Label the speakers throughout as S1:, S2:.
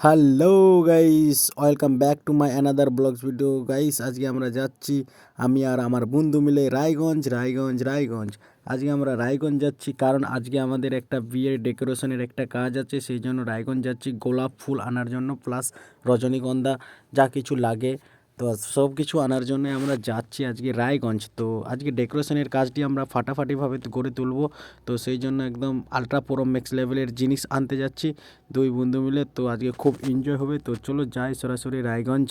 S1: Hello guys, welcome back to my another blogs video guys. আজকে আমরা যাচ্ছি, আমি আর আমার বন্ধু মিলে রায়গঞ্জ। আজকে আমরা রায়গঞ্জ যাচ্ছি কারণ আজকে আমাদের একটা বিয়ের ডেকোরেশনের একটা কাজ আছে, সেই জন্য রায়গঞ্জ যাচ্ছি গোলাপ ফুল আনার জন্য, প্লাস রজনীগন্ধা যা কিছু লাগে তো সব কিছু আনার জন্য আমরা যাচ্ছি আজকে রায়গঞ্জ। তো আজকে ডেকোরেশনের কাজটি আমরা ফাটাফাটিভাবে করে তুলব, তো সেই জন্য একদম আলট্রা প্রো ম্যাক্স লেভেলের জিনিস আনতে যাচ্ছি দুই বন্ধু মিলে। তো আজকে খুব এনজয় হবে, তো চলো যাই সরাসরি রায়গঞ্জ।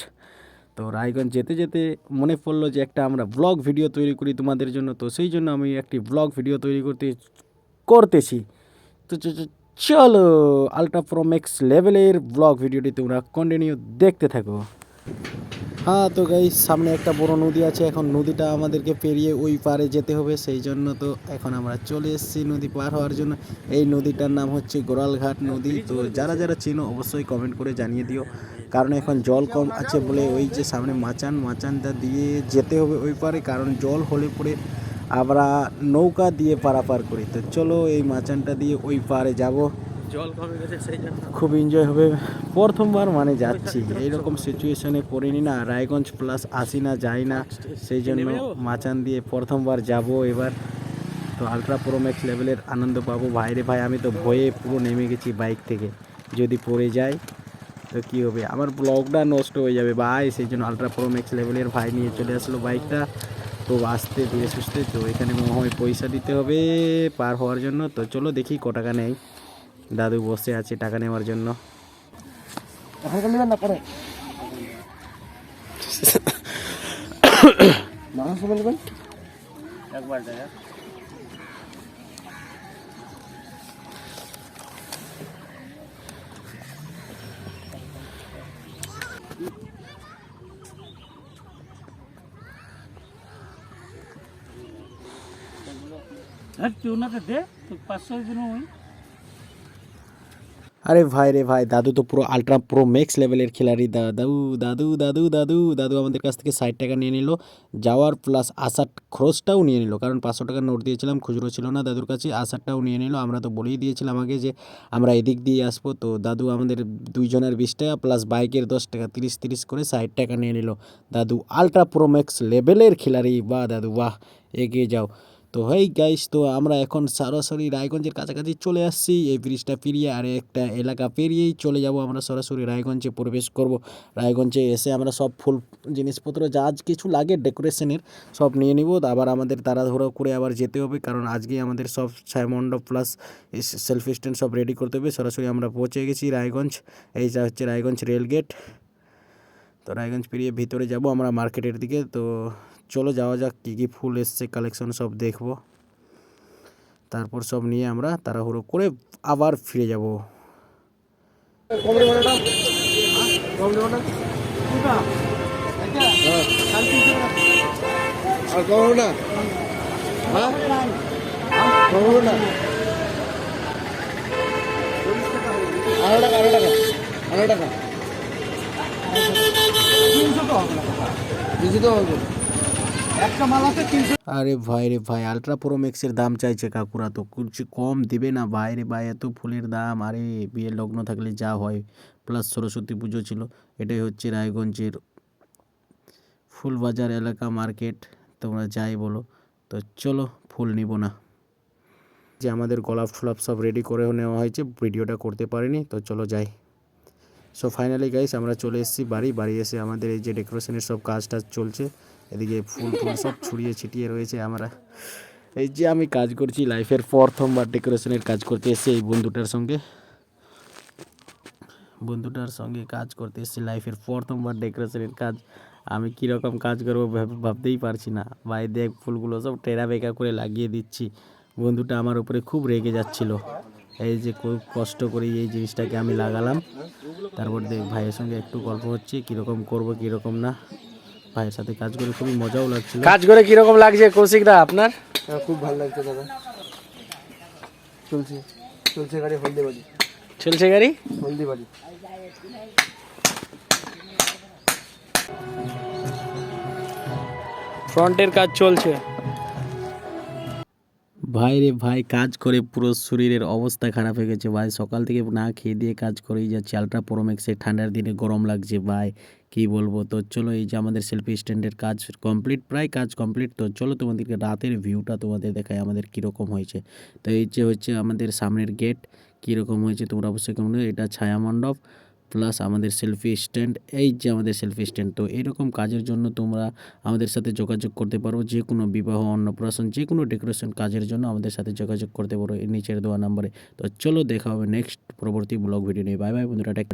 S1: তো রায়গঞ্জ যেতে যেতে মনে পড়লো যে একটা আমরা ব্লগ ভিডিও তৈরি করি তোমাদের জন্য, তো সেই জন্য আমি একটি ব্লগ ভিডিও তৈরি করতেছি। তো চলো আলট্রা প্রো ম্যাক্স লেভেলের ব্লগ ভিডিওটি তোমরা কন্টিনিউ দেখতে থাকো। হ্যাঁ, তো গাইস সামনে একটা বড় নদী আছে, এখন নদীটা আমাদেরকে পেরিয়ে ওই পারে যেতে হবে, সেই জন্য তো এখন আমরা চলে এসেছি নদী পার হওয়ার জন্য। এই নদীটার নাম হচ্ছে গোরালঘাট নদী। তো যারা যারা চিনো অবশ্যই কমেন্ট করে জানিয়ে দিও, কারণ এখন জল কম আছে বলে ওই যে সামনে মাচানটা দিয়ে যেতে হবে ওই পারে, কারণ জল হলে পরে আমরা নৌকা দিয়ে পারাপার করি। তো চলো এই মাচানটা দিয়ে ওই পারে যাব, জল কমে গেছে সেই জন্য খুব এনজয় হবে। প্রথমবার মানে যাচ্ছি, এইরকম সিচুয়েশনে পড়িনি না, রায়গঞ্জ প্লাস আসি না যাই না, সেই জন্য মাচান দিয়ে প্রথমবার যাব এবার। তো আলট্রা প্রো ম্যাক্স লেভেলের আনন্দ পাবো। ভাইরে ভাই, আমি তো ভয়ে পুরো নেমে গেছি বাইক থেকে, যদি পড়ে যাই তো কী হবে, আমার ব্লগটা নষ্ট হয়ে যাবে ভাই, সেই জন্য আলট্রা প্রো ম্যাক্স লেভেলের ভাই নিয়ে চলে আসলো বাইকটা। তো আসতে ধীরে সুস্থে, তো এখানে মনে হয় পয়সা দিতে হবে পার হওয়ার জন্য। তো চলো দেখি ক টাকা নেই, দাদু বসে আছে টাকা নেওয়ার জন্য। আরে ভাই রে ভাই, দাদু তো পুরো আলট্রা প্রো ম্যাক্স লেভেলের খেলারি। দাদু আমাদের কাছ থেকে 60 টাকা নিয়ে নিল যাওয়ার, প্লাস আসার খরচটাও নিয়ে নিল, কারণ 500 টাকার নোট দিয়েছিলাম, খুচরো ছিল না দাদুর কাছে, আসারটাও নিয়ে নিল। আমরা তো বলেই দিয়েছিলাম আগে যে আমরা এদিক দিয়ে আসবো, তো দাদু আমাদের দুইজনের 20 টাকা প্লাস বাইকের 10 টাকা, 30 করে 60 টাকা নিয়ে নিল। দাদু আলট্রা প্রো ম্যাক্স লেভেলের খেলারি, বাহ দাদু বাহ, এগিয়ে যাও। তো হেই গাইস, তো আমরা এখন সরাসরি রায়গঞ্জের কাছাকাছি চলে আসছি, এই ব্রিজটা পেরিয়ে আর একটা এলাকা পেরিয়েই চলে যাব আমরা, সরাসরি রায়গঞ্জে প্রবেশ করব। রায়গঞ্জে এসে আমরা সব ফুল জিনিসপত্র যা কিছু লাগে ডেকোরেশনের সব নিয়ে নিব, আবার আমাদের তাড়াহুড়ো করে আবার যেতে হবে, কারণ আজকে আমাদের সব ছায়ামণ্ডপ প্লাস সেলফি স্ট্যান্ড সব রেডি করতে হবে। সরাসরি আমরা পৌঁছে গেছি রায়গঞ্জ, এইটা হচ্ছে রায়গঞ্জ রেল গেট। তো রায়গঞ্জ পেরিয়ে ভিতরে যাব আমরা মার্কেটের দিকে। তো চলো যাওয়া যাক, কী কী ফুল এসছে কালেকশন সব দেখব, তারপর সব নিয়ে আমরা তাড়াহুড়ো করে আবার ফিরে যাব। আরে ভাই রে ভাই, আলট্রা প্রো ম্যাক্সের দাম চাইছে কাকুরা, তো কিছু কম দিবে না ভাই রে ভাই, এত ফুলের দাম। আরে বিয়ের লগ্ন থাকলে যা হয়, প্লাস সরস্বতী পুজো ছিল। এটাই হচ্ছে রায়গঞ্জের ফুলবাজার এলাকা মার্কেট, তোমরা যাই বলো। তো চলো ফুল নিব না, যে আমাদের গোলাপ টোলাপ সব রেডি করে নেওয়া হয়েছে, ভিডিওটা করতে পারিনি, তো চলো যাই। সো ফাইনালি গাইস আমরা চলে এসেছি বাড়ি এসে আমাদের এই যে ডেকোরেশনের সব কাজটা চলছে, এদিকে ফুল সব ছড়িয়ে ছিটিয়ে রয়েছে। আমরা এই যে আমি কাজ করছি লাইফের প্রথমবার ডেকোরেশনের কাজ করতে এসেছি এই বন্ধুটার সঙ্গে কাজ করতে এসেছি লাইফের প্রথমবার ডেকোরেশনের কাজ। আমি কীরকম কাজ করবো ভাবতেই পারছি না ভাই, দেখ ফুলগুলো সব টেরা বেকা করে লাগিয়ে দিচ্ছি। বন্ধুটা আমার উপরে খুব রেগে যাচ্ছিল, এই যে খুব কষ্ট করে এই জিনিসটাকে আমি লাগালাম। তারপর দেখ ভাইয়ের সঙ্গে একটু গল্প হচ্ছে, কীরকম করবো কীরকম না। ভাইয়ের সাথে কাজ করে খুবই মজাও লাগছিল। কাজ করে কীরকম লাগছে কৌশিক দা আপনার?
S2: খুব ভালো লাগছে দাদা, চলছে গাড়ি হলদিবাড়ি,
S1: ফ্রন্টের কাজ চলছে। ভাই রে ভাই, কাজ করে পুরো শরীরের অবস্থা খারাপ হয়ে গেছে ভাই। সকাল থেকে না খেয়ে দিয়ে কাজ করেই যাচ্ছি। আলট্রা প্রো ম্যাক্সের ঠান্ডার দিনে গরম লাগছে ভাই, কি বলবো। তো চলো, এই যে আমাদের সেলফি স্ট্যান্ডের কাজ কমপ্লিট, প্রায় কাজ কমপ্লিট। তো চলো তোমাদেরকে রাতের ভিউটা তোমাদের দেখাই আমাদের কীরকম হয়েছে। তো এই যে হচ্ছে আমাদের সামনের গেট, কীরকম হয়েছে তোমরা অবশ্যই কেমন। এটা ছায়া মণ্ডপ প্লাস আমাদের সেলফি স্ট্যান্ড, এই যে আমাদের সেলফি স্ট্যান্ড। তো এরকম কাজের জন্য তোমরা আমাদের সাথে যোগাযোগ করতে পারো, যে কোনো বিবাহ, অন্নপ্রাশন, যে কোনো ডেকোরেশন কাজের জন্য আমাদের সাথে যোগাযোগ করতে পারো এই নিচের দেওয়া নাম্বারে। তো চলো, দেখা হবে নেক্সট পরবর্তী ব্লগ ভিডিও নিয়ে। বাই বাই বন্ধুরা।